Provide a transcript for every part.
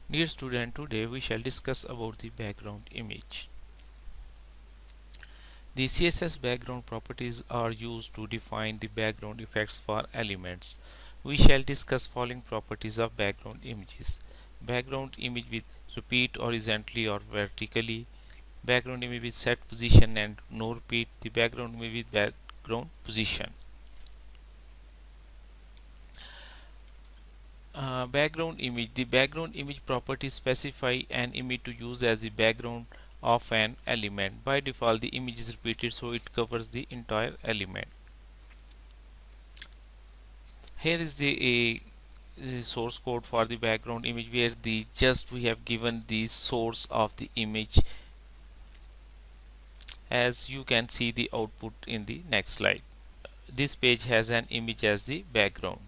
Dear student, today we shall discuss about the background image. The CSS background properties are used to define the background effects for elements. We shall discuss following properties of background images. Background image with repeat horizontally or vertically. Background image with set position and no repeat. The background image with background position. Background image. The background image properties specify an image to use as the background of an element. By default, the image is repeated, so it covers the entire element. Here is the source code for the background image, where we have given the source of the image. As you can see the output in the next slide. This page has an image as the background.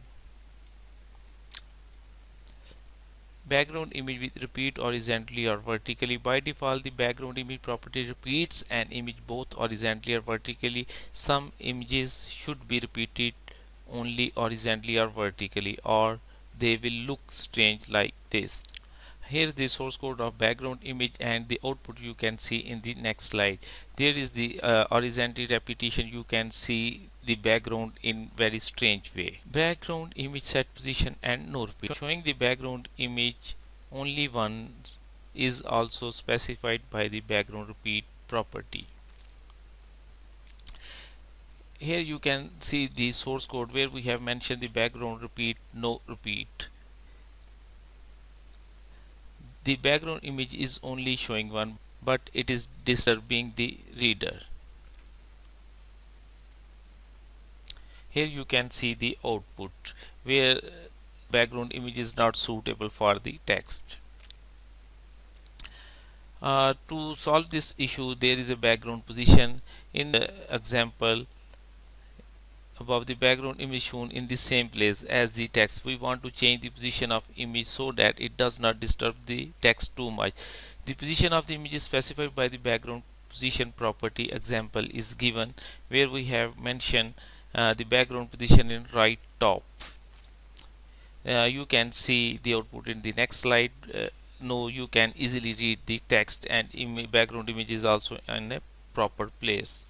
Background image with repeat horizontally or vertically. By default, the background image property repeats an image both horizontally or vertically. Some images should be repeated only horizontally or vertically, or they will look strange like this. Here is the source code of background image and the output you can see in the next slide. There is the horizontal repetition. You can see the background in very strange way. Background image set position and no repeat. Showing the background image only once is also specified by the background repeat property. Here you can see the source code where we have mentioned the background repeat, no repeat. The background image is only showing one, but it is disturbing the reader. Here you can see the output where background image is not suitable for the text. To solve this issue, there is a background position. In the example above, the background image shown in the same place as the text. We want to change the position of image so that it does not disturb the text too much. The position of the image is specified by the background position property. Example is given where we have mentioned the background position in right top. You can see the output in the next slide. No, you can easily read the text, and background image is also in a proper place.